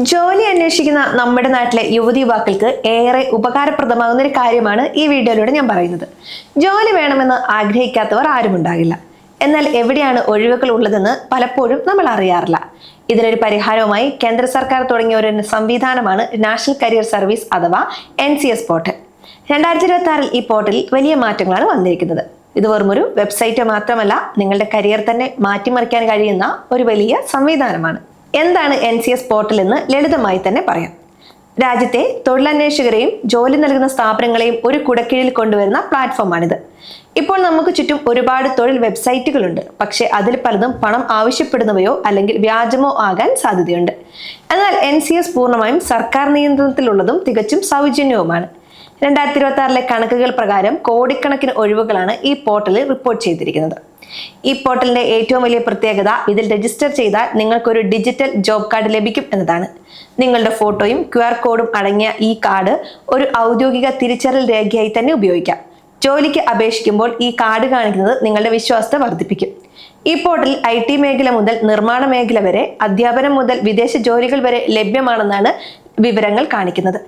ജോലി അന്വേഷിക്കുന്ന നമ്മുടെ നാട്ടിലെ യുവതി യുവാക്കൾക്ക് ഏറെ ഉപകാരപ്രദമാകുന്ന ഒരു കാര്യമാണ് ഈ വീഡിയോയിലൂടെ ഞാൻ പറയുന്നത്. ജോലി വേണമെന്ന് ആഗ്രഹിക്കാത്തവർ ആരുമുണ്ടാകില്ല. എന്നാൽ എവിടെയാണ് ഒഴിവുകൾ ഉള്ളതെന്ന് പലപ്പോഴും നമ്മൾ അറിയാറില്ല. ഇതിനൊരു പരിഹാരവുമായി കേന്ദ്ര സർക്കാർ തുടങ്ങിയ ഒരു സംവിധാനമാണ് നാഷണൽ കരിയർ സർവീസ് അഥവാ NCS പോർട്ടൽ. 2026 ഈ പോർട്ടലിൽ വലിയ മാറ്റങ്ങളാണ് വന്നിരിക്കുന്നത്. ഇത് വെറുമൊരു വെബ്സൈറ്റ് മാത്രമല്ല, നിങ്ങളുടെ കരിയർ തന്നെ മാറ്റിമറിക്കാൻ കഴിയുന്ന ഒരു വലിയ സംവിധാനമാണ്. എന്താണ് NCS പോർട്ടൽ എന്ന് ലളിതമായി തന്നെ പറയാം. രാജ്യത്തെ തൊഴിലന്വേഷകരെയും ജോലി നൽകുന്ന സ്ഥാപനങ്ങളെയും ഒരു കുടക്കീഴിൽ കൊണ്ടുവരുന്ന പ്ലാറ്റ്ഫോമാണിത്. ഇപ്പോൾ നമുക്ക് ചുറ്റും ഒരുപാട് തൊഴിൽ വെബ്സൈറ്റുകളുണ്ട്. പക്ഷേ അതിൽ പലതും പണം ആവശ്യപ്പെടുന്നവയോ അല്ലെങ്കിൽ വ്യാജമോ ആകാൻ സാധ്യതയുണ്ട്. എന്നാൽ NCS പൂർണ്ണമായും സർക്കാർ നിയന്ത്രണത്തിലുള്ളതും തികച്ചും സൗജന്യവുമാണ്. 2026 കണക്കുകൾ പ്രകാരം കോടിക്കണക്കിന് ഒഴിവുകളാണ് ഈ പോർട്ടലിൽ റിപ്പോർട്ട് ചെയ്തിരിക്കുന്നത്. ഈ പോർട്ടലിന്റെ ഏറ്റവും വലിയ പ്രത്യേകത ഇതിൽ രജിസ്റ്റർ ചെയ്താൽ നിങ്ങൾക്കൊരു ഡിജിറ്റൽ ജോബ് കാർഡ് ലഭിക്കും എന്നതാണ്. നിങ്ങളുടെ ഫോട്ടോയും QR കോഡും അടങ്ങിയ ഈ കാർഡ് ഒരു ഔദ്യോഗിക തിരിച്ചറിയൽ രേഖയായി തന്നെ ഉപയോഗിക്കാം. ജോലിക്ക് അപേക്ഷിക്കുമ്പോൾ ഈ കാർഡ് കാണിക്കുന്നത് നിങ്ങളുടെ വിശ്വാസ്യത വർദ്ധിപ്പിക്കും. ഈ പോർട്ടലിൽ IT മേഖല മുതൽ നിർമ്മാണ മേഖല വരെ, അധ്യാപനം മുതൽ വിദേശ ജോലികൾ വരെ ലഭ്യമാണെന്നാണ് വിവരങ്ങൾ കാണിക്കുന്നത്.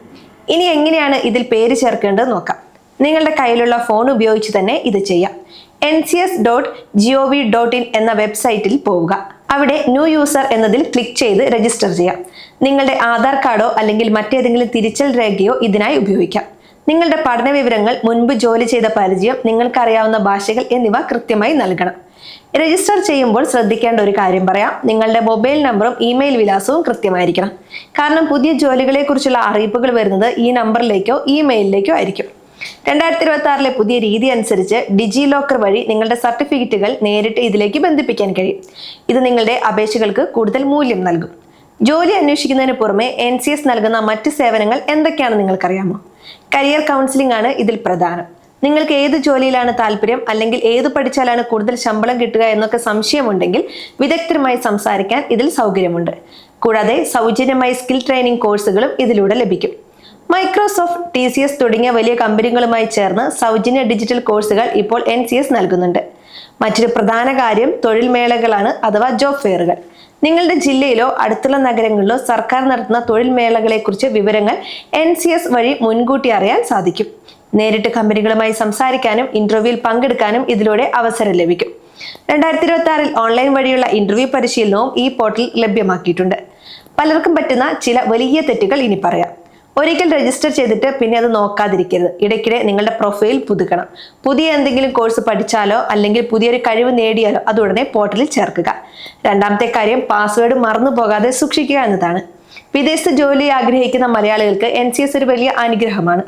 ഇനി എങ്ങനെയാണ് ഇതിൽ പേര് ചേർക്കേണ്ടത് നോക്കാം. നിങ്ങളുടെ കയ്യിലുള്ള ഫോൺ ഉപയോഗിച്ച് തന്നെ ഇത് ചെയ്യാം. ncs.gov.in എന്ന വെബ്സൈറ്റിൽ പോവുക. അവിടെ ന്യൂ യൂസർ എന്നതിൽ ക്ലിക്ക് ചെയ്ത് രജിസ്റ്റർ ചെയ്യാം. നിങ്ങളുടെ ആധാർ കാർഡോ അല്ലെങ്കിൽ മറ്റേതെങ്കിലും തിരിച്ചറിയൽ രേഖയോ ഇതിനായി ഉപയോഗിക്കാം. നിങ്ങളുടെ പഠന വിവരങ്ങൾ, മുൻപ് ജോലി ചെയ്ത പരിചയം, നിങ്ങൾക്കറിയാവുന്ന ഭാഷകൾ എന്നിവ കൃത്യമായി നൽകണം. രജിസ്റ്റർ ചെയ്യുമ്പോൾ ശ്രദ്ധിക്കേണ്ട ഒരു കാര്യം പറയാം. നിങ്ങളുടെ മൊബൈൽ നമ്പറും ഇമെയിൽ വിലാസവും കൃത്യമായിരിക്കണം. കാരണം പുതിയ ജോലികളെ കുറിച്ചുള്ള അറിയിപ്പുകൾ വരുന്നത് ഈ നമ്പറിലേക്കോ ഇമെയിലിലേക്കോ ആയിരിക്കും. 2026 പുതിയ രീതി അനുസരിച്ച് ഡിജി ലോക്കർ വഴി നിങ്ങളുടെ സർട്ടിഫിക്കറ്റുകൾ നേരിട്ട് ഇതിലേക്ക് ബന്ധിപ്പിക്കാൻ കഴിയും. ഇത് നിങ്ങളുടെ അപേക്ഷകൾക്ക് കൂടുതൽ മൂല്യം നൽകും. ജോലി അന്വേഷിക്കുന്നതിന് പുറമെ NCS നൽകുന്ന മറ്റ് സേവനങ്ങൾ എന്തൊക്കെയാണെന്ന് നിങ്ങൾക്കറിയാമോ? കരിയർ കൗൺസിലിംഗ് ആണ് ഇതിൽ പ്രധാനം. നിങ്ങൾക്ക് ഏത് ജോലിയിലാണ് താല്പര്യം, അല്ലെങ്കിൽ ഏത് പഠിച്ചാലാണ് കൂടുതൽ ശമ്പളം കിട്ടുക എന്നൊക്കെ സംശയമുണ്ടെങ്കിൽ വിദഗ്ധരുമായി സംസാരിക്കാൻ ഇതിൽ സൗകര്യമുണ്ട്. കൂടാതെ സൗജന്യമായി സ്കിൽ ട്രെയിനിങ് കോഴ്സുകളും ഇതിലൂടെ ലഭിക്കും. മൈക്രോസോഫ്റ്റ്, TCS തുടങ്ങിയ വലിയ കമ്പനികളുമായി ചേർന്ന് സൗജന്യ ഡിജിറ്റൽ കോഴ്സുകൾ ഇപ്പോൾ NCS നൽകുന്നുണ്ട്. മറ്റൊരു പ്രധാന കാര്യം തൊഴിൽ മേളകളാണ്, അഥവാ ജോബ് ഫെയറുകൾ. നിങ്ങളുടെ ജില്ലയിലോ അടുത്തുള്ള നഗരങ്ങളിലോ സർക്കാർ നടത്തുന്ന തൊഴിൽ മേളകളെ കുറിച്ച് വിവരങ്ങൾ NCS വഴി മുൻകൂട്ടി അറിയാൻ സാധിക്കും. നേരിട്ട് കമ്പനികളുമായി സംസാരിക്കാനും ഇന്റർവ്യൂവിൽ പങ്കെടുക്കാനും ഇതിലൂടെ അവസരം ലഭിക്കും. 2026 ഓൺലൈൻ വഴിയുള്ള ഇന്റർവ്യൂ പരിശീലനവും ഈ പോർട്ടൽ ലഭ്യമാക്കിയിട്ടുണ്ട്. പലർക്കും പറ്റുന്ന ചില വലിയ തെറ്റുകൾ ഇനി പറയാം. ഒരിക്കൽ രജിസ്റ്റർ ചെയ്തിട്ട് പിന്നെ അത് നോക്കാതിരിക്കരുത്. ഇടയ്ക്കിടെ നിങ്ങളുടെ പ്രൊഫൈൽ പുതുക്കണം. പുതിയ എന്തെങ്കിലും കോഴ്സ് പഠിച്ചാലോ അല്ലെങ്കിൽ പുതിയൊരു കഴിവ് നേടിയാലോ അത് ഉടനെ പോർട്ടലിൽ ചേർക്കുക. രണ്ടാമത്തെ കാര്യം, പാസ്വേഡ് മറന്നു പോകാതെ സൂക്ഷിക്കുക എന്നതാണ്. വിദേശത്ത് ജോലി ആഗ്രഹിക്കുന്ന മലയാളികൾക്ക് NCS ഒരു വലിയ അനുഗ്രഹമാണ്.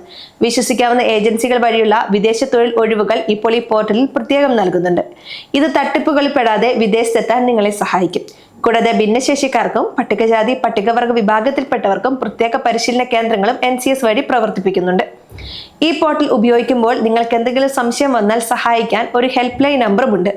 വിശ്വസിക്കാവുന്ന ഏജൻസികൾ വഴിയുള്ള വിദേശ തൊഴിൽ ഒഴിവുകൾ ഇപ്പോൾ ഈ പോർട്ടലിൽ പ്രത്യേകം നൽകുന്നുണ്ട്. ഇത് തട്ടിപ്പുകളിൽ പെടാതെ വിദേശത്തെത്താൻ നിങ്ങളെ സഹായിക്കും. കൂടാതെ ഭിന്നശേഷിക്കാർക്കും പട്ടികജാതി പട്ടികവർഗ വിഭാഗത്തിൽപ്പെട്ടവർക്കും പ്രത്യേക പരിശീലന കേന്ദ്രങ്ങളും NCS വഴി പ്രവർത്തിപ്പിക്കുന്നുണ്ട്. ഈ പോർട്ടൽ ഉപയോഗിക്കുമ്പോൾ നിങ്ങൾക്ക് എന്തെങ്കിലും സംശയം വന്നാൽ സഹായിക്കാൻ ഒരു ഹെൽപ്പ് ലൈൻ നമ്പറും ഉണ്ട്.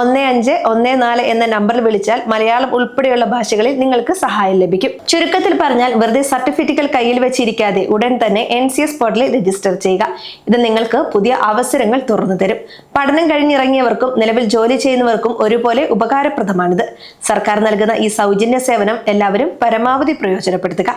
1514 എന്ന നമ്പറിൽ വിളിച്ചാൽ മലയാളം ഉൾപ്പെടെയുള്ള ഭാഷകളിൽ നിങ്ങൾക്ക് സഹായം ലഭിക്കും. ചുരുക്കത്തിൽ പറഞ്ഞാൽ, വെറുതെ സർട്ടിഫിക്കറ്റുകൾ കയ്യിൽ വെച്ചിരിക്കാതെ ഉടൻ തന്നെ NCS പോർട്ടലിൽ രജിസ്റ്റർ ചെയ്യുക. ഇത് നിങ്ങൾക്ക് പുതിയ അവസരങ്ങൾ തുറന്നു തരും. പഠനം കഴിഞ്ഞിറങ്ങിയവർക്കും നിലവിൽ ജോലി ചെയ്യുന്നവർക്കും ഒരുപോലെ ഉപകാരപ്രദമാണിത്. സർക്കാർ നൽകുന്ന ഈ സൗജന്യ സേവനം എല്ലാവരും പരമാവധി പ്രയോജനപ്പെടുത്തുക.